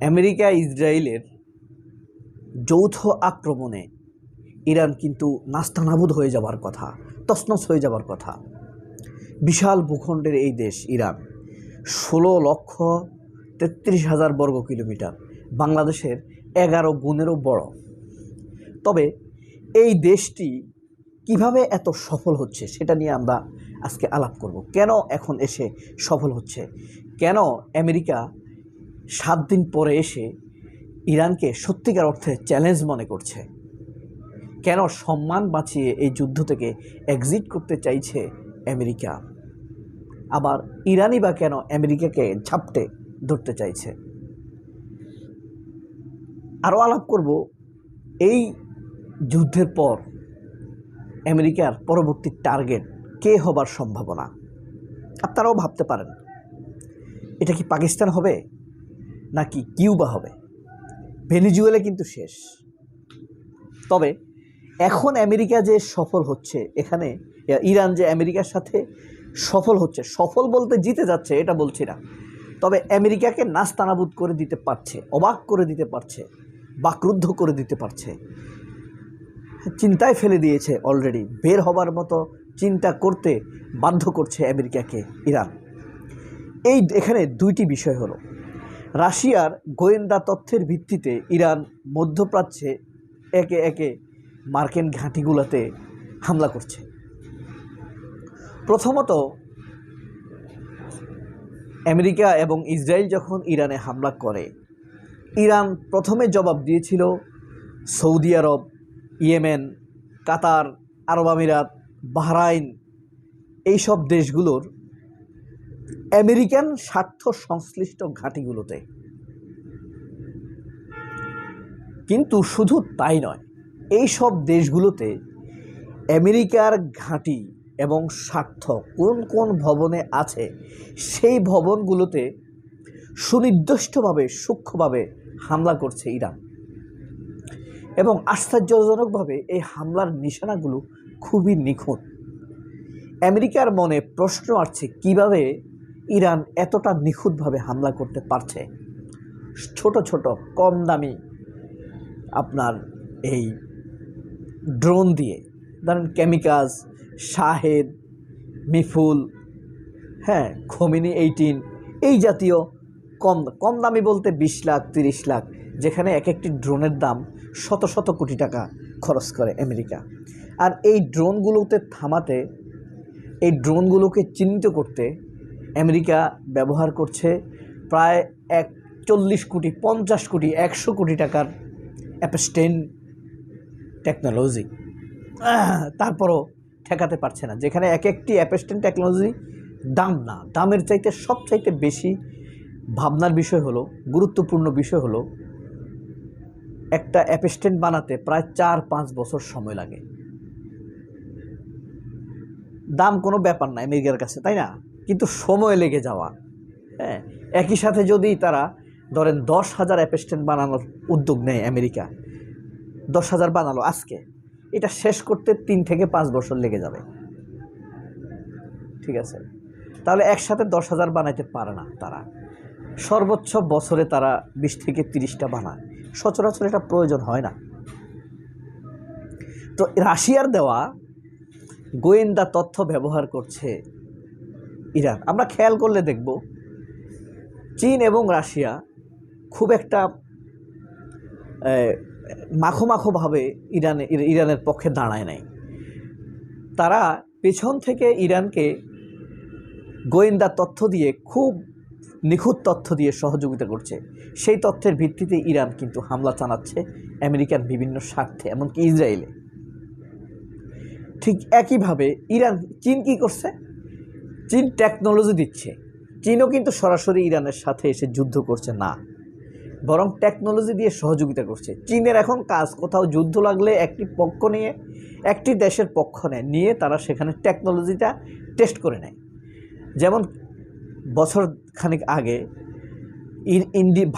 America ইসরায়েলের যৌথ আক্রমণে ইরান কিন্তু নাস্তানাবুদ হয়ে যাবার কথা, তছনছ হয়ে যাবার কথা। বিশাল ভূখণ্ডের এই দেশ ইরান, 16,33,000 বর্গ কিলোমিটার, বাংলাদেশের 11 গুণেরও বড়। তবে এই দেশটি কিভাবে এত সফল হচ্ছে সেটা নিয়ে আমরা আজকে আলাপ করব। কেন এখন এসে সফল হচ্ছে, কেন আমেরিকা 7 দিন পরে এসে ইরানকে সত্যিকার অর্থে চ্যালেঞ্জ মনে করছে, কেন সম্মান বাঁচিয়ে এই যুদ্ধ থেকে এক্সিট করতে চাইছে আমেরিকা, আবার ইরানই বা কেন আমেরিকাকে ঝাপটে ধরতে চাইছে। আরও আলাপ করব এই যুদ্ধের পর আমেরিকার পরবর্তী টার্গেট কে হবার সম্ভাবনা। আপনারাও ভাবতে পারেন এটা কি পাকিস্তান হবে নাকি কিউবা হবে। ভেনেজুয়েলা কিন্তু শেষ। তবে এখন আমেরিকা যে সফল হচ্ছে, এখানে ইরান যে আমেরিকার সাথে সফল হচ্ছে, সফল বলতে জিতে যাচ্ছে এটা বলছি না, তবে আমেরিকাকে নাস্তানাবুদ করে দিতে পারছে, অবাক করে দিতে পারছে, বাকরুদ্ধ করে দিতে পারছে, চিন্তায় ফেলে দিয়েছে। অলরেডি বের হবার মতো চিন্তা করতে বাধ্য করছে আমেরিকাকে ইরান। এখানে দুইটি বিষয় হলো, রাশিয়ার গোয়েন্দা তথ্যের ভিত্তিতে ইরান মধ্যপ্রাচ্যে একে একে মার্কিন ঘাঁটিগুলোতে হামলা করছে। প্রথমত আমেরিকা এবং ইসরায়েল যখন ইরানে হামলা করে, ইরান প্রথমে জবাব দিয়েছিল সৌদি আরব, ইয়েমেন, কাতার, আরব আমিরাত, বাহরাইন, এইসব দেশগুলোর আমেরিকান স্বার্থ সংশ্লিষ্ট ঘাঁটিগুলোতে। কিন্তু শুধু তাই নয়, এই সব দেশগুলোতে আমেরিকার ঘাঁটি এবং স্বার্থ কোন কোন ভবনে আছে, সেই ভবনগুলোতে সুনির্দিষ্টভাবে সূক্ষ্মভাবে হামলা করছে ইরান। এবং আশ্চর্যজনকভাবে এই হামলার নিশানাগুলো খুবই নিখুঁত। আমেরিকার মনে প্রশ্ন আসছে কিভাবে ইরান এতটা নিখুঁতভাবে হামলা করতে পারছে। ছোট ছোট কম দামি আপনার এই ড্রোন দিয়ে, ধরেন কেমিকাজ, শাহেদ, মিফুল, খমিনি 18, এই জাতীয় কম দামি বলতে 20 লাখ 30 লাখ, যেখানে এক একটি ড্রোনের দাম শত শত কোটি টাকা খরচ করে আমেরিকা। আর এই ড্রোনগুলোতে থামাতে, এই ড্রোনগুলোকে চিহ্নিত করতে আমেরিকা ব্যবহার করছে প্রায় 40 কোটি, 50 কোটি, 100 কোটি টাকার অ্যাপস্টেন টেকনোলজি। তারপরও ঠেকাতে পারছে না, যেখানে এক একটি অ্যাপস্টেন টেকনোলজি দামের চাইতে সবচাইতে বেশি ভাবনার বিষয় হলো, গুরুত্বপূর্ণ বিষয় হলো, একটা অ্যাপস্টেন বানাতে প্রায় 4-5 বছর সময় লাগে। দাম কোনো ব্যাপার না আমেরিকার কাছে, তাই না? কিন্তু সময় লেগে যাওয়া, একই সাথে যদি তারা ধরেন 10,000 অ্যাপস্টেন বানানোর উদ্যোগ নেয়, আমেরিকা 10,000 বানালো আজকে, এটা শেষ করতে 3 থেকে 5 বছর লেগে যাবে। ঠিক আছে, তাহলে একসাথে 10,000 বানাইতে পারে না তারা, সর্বোচ্চ বছরে তারা 20 থেকে 30টা বানায়। সচরাচর এটা প্রয়োজন হয় না। তো রাশিয়ার দেওয়া গোয়েন্দা তথ্য ব্যবহার করছে ইরান। আমরা খেয়াল করলে দেখব চীন এবং রাশিয়া খুব একটা মাখোভাবে ইরানের পক্ষে দাঁড়ায় নাই। তারা পেছন থেকে ইরানকে গোয়েন্দা তথ্য দিয়ে, খুব নিখুঁত তথ্য দিয়ে সহযোগিতা করছে। সেই তথ্যের ভিত্তিতে ইরান কিন্তু হামলা চালাচ্ছে আমেরিকার বিভিন্ন স্বার্থে, এমনকি ইসরায়েলে। ঠিক একইভাবে চীন কি করছে? চীন টেকনোলজি দিচ্ছে। চীনও কিন্তু সরাসরি ইরানের সাথে এসে যুদ্ধ করছে না, বরং টেকনোলজি দিয়ে সহযোগিতা করছে। চীনের এখন কাজ, কোথাও যুদ্ধ লাগলে একটি পক্ষ নিয়ে, একটি দেশের পক্ষ নিয়ে তারা সেখানে টেকনোলজিটা টেস্ট করে নেয়। যেমন বছর খানিক আগে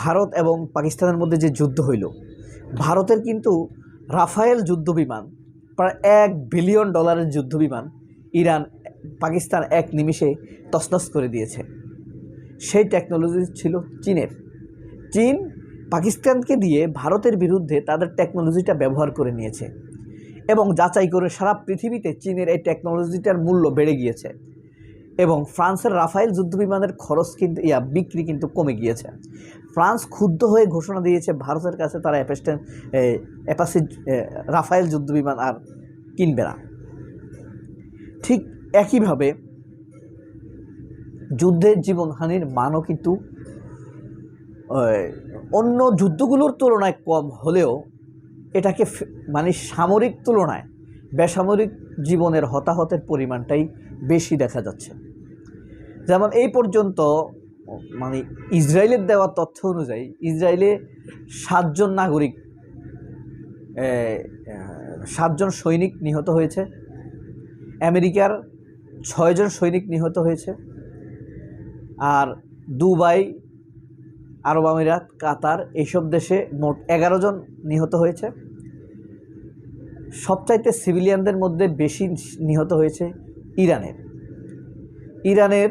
ভারত এবং পাকিস্তানের মধ্যে যে যুদ্ধ হইল, ভারতের কিন্তু রাফায়েল যুদ্ধবিমান, প্রায় $1 বিলিয়ন যুদ্ধবিমান পাকিস্তান এক নিমিষে তছনছ করে দিয়েছে। সেই টেকনোলজি ছিল চীনের। চীন পাকিস্তানকে দিয়ে ভারতের বিরুদ্ধে তাদের টেকনোলজিটা ব্যবহার করে নিয়েছে এবং যাচাই করে সারা পৃথিবীতে চীনের এই টেকনোলজিটার মূল্য বেড়ে গিয়েছে এবং ফ্রান্সের রাফায়েল যুদ্ধবিমানের খরচ কিন্তু বিক্রি কিন্তু কমে গিয়েছে। ফ্রান্স ক্ষুব্ধ হয়ে ঘোষণা দিয়েছে ভারতের কাছে তারা অ্যাপাচি রাফায়েল যুদ্ধবিমান আর কিনবে না। ঠিক একইভাবে যুদ্ধের জীবনহানির মানও কিন্তু অন্য যুদ্ধগুলোর তুলনায় কম হলেও এটাকে মানে সামরিক তুলনায় বেসামরিক জীবনের হতাহতের পরিমাণটাই বেশি দেখা যাচ্ছে। যেমন এই পর্যন্ত মানে ইসরায়েলের দেওয়া তথ্য অনুযায়ী ইসরায়েলে 7 জন সৈনিক নিহত হয়েছে, আমেরিকার 6 জন সৈনিক নিহত হয়েছে, আর দুবাই, আরব আমিরাত, কাতার এইসব দেশে মোট 11 জন নিহত হয়েছে। সবচাইতে সিভিলিয়ানদের মধ্যে বেশি নিহত হয়েছে ইরানের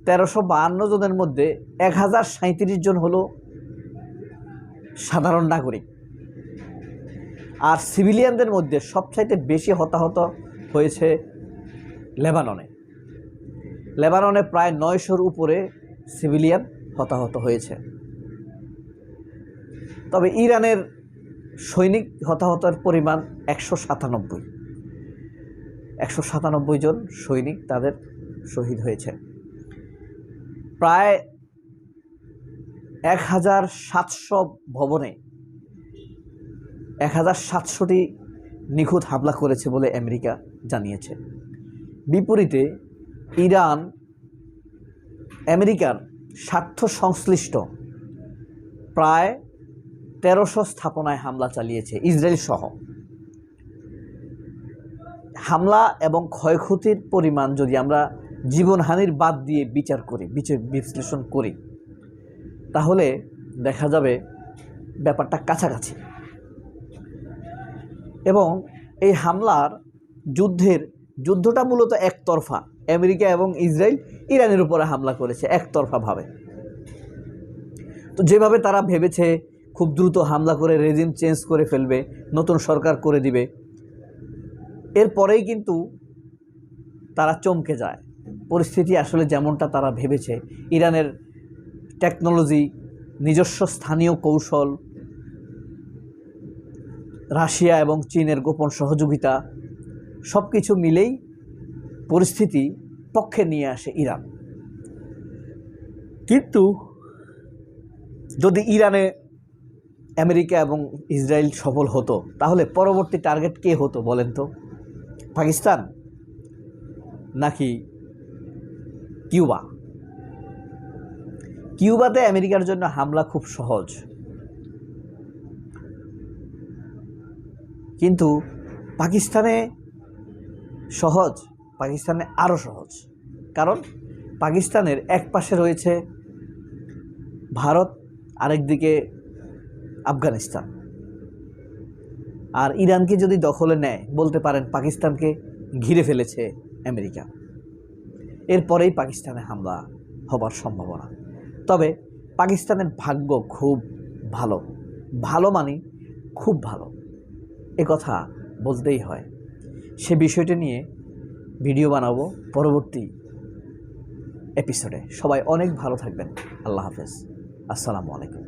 1352 জনের মধ্যে 1037 জন হলো সাধারণ নাগরিক। আর সিভিলিয়ানদের মধ্যে সবচাইতে বেশি হতাহত হয়েছে লেবাননে প্রায় 900-র উপরে সিভিলিয়ান হতাহত হয়েছে। তবে ইরানের সৈনিক হতাহতের পরিমাণ 197 জন সৈনিক তাদের শহীদ হয়েছে। প্রায় 1700 ভবনে 1700টি নিখুঁত হামলা করেছে বলে আমেরিকা জানিয়েছে। বিপরীতে ইরান আমেরিকার স্বার্থ সংশ্লিষ্ট প্রায় 1300 স্থাপনায় হামলা চালিয়েছে ইসরায়েল সহ। হামলা এবং ক্ষয়ক্ষতির পরিমাণ যদি আমরা জীবনহানির বাদ দিয়ে বিশ্লেষণ করি তাহলে দেখা যাবে ব্যাপারটা কাছাকাছি। এবং এই হামলার যুদ্ধটা মূলত একতরফা। আমেরিকা এবং ইসরায়েল ইরানের উপরে হামলা করেছে একতরফাভাবে। তো যেভাবে তারা ভেবেছে খুব দ্রুত হামলা করে রেজিম চেঞ্জ করে ফেলবে, নতুন সরকার করে দিবে, এরপরেই কিন্তু তারা চমকে যায়। পরিস্থিতি আসলে যেমনটা তারা ভেবেছে, ইরানের টেকনোলজি, নিজস্ব স্থানীয় কৌশল, রাশিয়া এবং চীনের গোপন সহযোগিতা সব কিছু মিলেই পরিস্থিতি পক্ষে নিয়ে আসে ইরান। কিন্তু যদি ইরানে আমেরিকা এবং ইসরায়েল সফল হতো তাহলে পরবর্তী টার্গেট কে হতো বলেন তো? পাকিস্তান নাকি কিউবা? কিউবাতে আমেরিকার জন্য হামলা খুব সহজ, কিন্তু পাকিস্তানে আরও সহজ। কারণ পাকিস্তানের এক পাশে রয়েছে ভারত, আরেকদিকে আফগানিস্তান। আর ইরানকে যদি দখলে নেয় বলতে পারেন পাকিস্তানকে ঘিরে ফেলেছে আমেরিকা। এরপরেই পাকিস্তানে হামলা হবার সম্ভাবনা। তবে পাকিস্তানের ভাগ্য খুব ভালো মানে খুব ভালো, এ কথা বলতেই হয়। সে বিষয়টা নিয়ে ভিডিও বানাবো পরবর্তী এপিসোডে। সবাই অনেক ভালো থাকবেন। আল্লাহ হাফেজ। আসসালামু আলাইকুম।